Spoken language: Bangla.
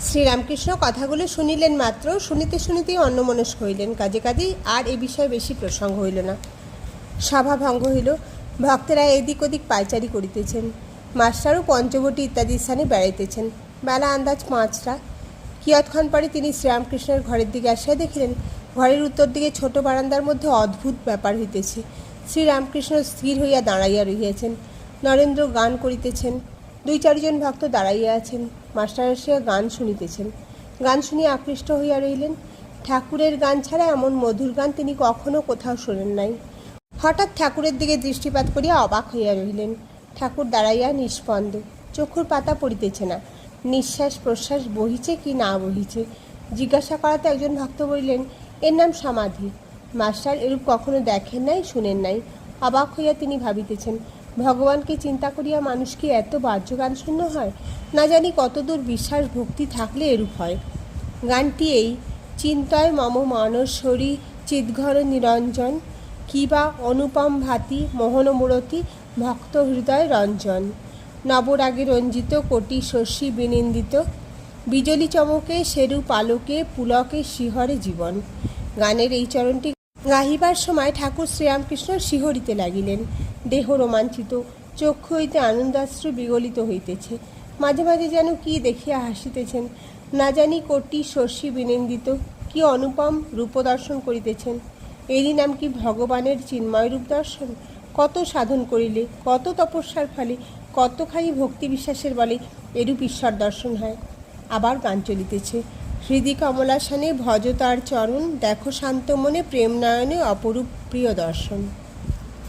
শ্রীরামকৃষ্ণ কথাগুলো শুনিলেন মাত্র, শুনিতে শুনিতেই অন্যমনস্ক হইলেন, কাজে কাজেই আর এ বিষয়ে বেশি প্রসঙ্গ হইল না। সভা ভঙ্গ হইল। ভক্তেরা এদিক ওদিক পায়চারি করিতেছেন, মাস্টারও পঞ্চবটী ইত্যাদি স্থানে বেড়াইতেছেন। বেলা আন্দাজ 5টা। কিয়ৎক্ষণ পরে তিনি শ্রীরামকৃষ্ণের ঘরের দিকে আসিয়া দেখিলেন, ঘরের উত্তর দিকে ছোট বারান্দার মধ্যে অদ্ভুত ব্যাপার হইতেছে। শ্রীরামকৃষ্ণ স্থির হইয়া দাঁড়াইয়া রহিয়াছেন, নরেন্দ্র গান করিতেছেন, 2-4 জন ভক্ত দাঁড়াইয়া আছেন, মাস্টার আসিয়া গান শুনিতেছেন। গান শুনিয়া আকৃষ্ট হইয়া রহিলেন। ঠাকুরের গান ছাড়া এমন মধুর গান তিনি কখনো কোথাও শোনেন নাই। হঠাৎ ঠাকুরের দিকে দৃষ্টিপাত করিয়া অবাক হইয়া রহিলেন। ঠাকুর দাঁড়াইয়া নিষ্পন্দ, চক্ষুর পাতা পড়িতেছে না, নিঃশ্বাস প্রশ্বাস বহিছে কি না বহিছে। জিজ্ঞাসা করাতে একজন ভক্ত বলিলেন, এর নাম সমাধি। মাস্টার এরূপ কখনো দেখেন নাই, শুনেন নাই। অবাক হইয়া তিনি ভাবিতেছেন, ভগবানকে চিন্তা করিয়া মানুষ কি এত বাহ্য গান শূন্য হয়? না জানি কতদূর বিশ্বাস ভক্তি থাকলে এরূপ হয়। গানটি এই, চিন্তয় মম মানসরি চিৎঘর নিরঞ্জন, কিবা অনুপম ভাতি মোহনমূরতি ভক্ত হৃদয় রঞ্জন, নবরাগে রঞ্জিত কোটি শশী বিনিন্দিত, বিজলি চমকে সেরূপ আলোকে পুলকে শিহরে জীবন। গানের এই চরণটি গাহিবার সময় ঠাকুর শ্রীরামকৃষ্ণ শিহরিতে লাগিলেন। দেহ রোমাঞ্চিত, চক্ষু হইতে আনন্দাশ্রু বিগলিত হইতেছে। মাঝে মাঝে যেন কি দেখিয়া হাসিতেছেন, না জানি কোটি শশী বিনিন্দিত কি অনুপম রূপদর্শন করিতেছেন। এরই নাম কি ভগবানের চিন্ময় রূপ দর্শন? কত সাধন করিলে, কত তপস্যার ফলে, কতখানি ভক্তি বিশ্বাসের বলে এরূপ ঈশ্বর দর্শন হয়। আবার গান চলিতেছে, হৃদি কমলাসনে ভজ তার চরণ, দেখো শান্ত মনে প্রেম নয়নে অপরূপ প্রিয় দর্শন।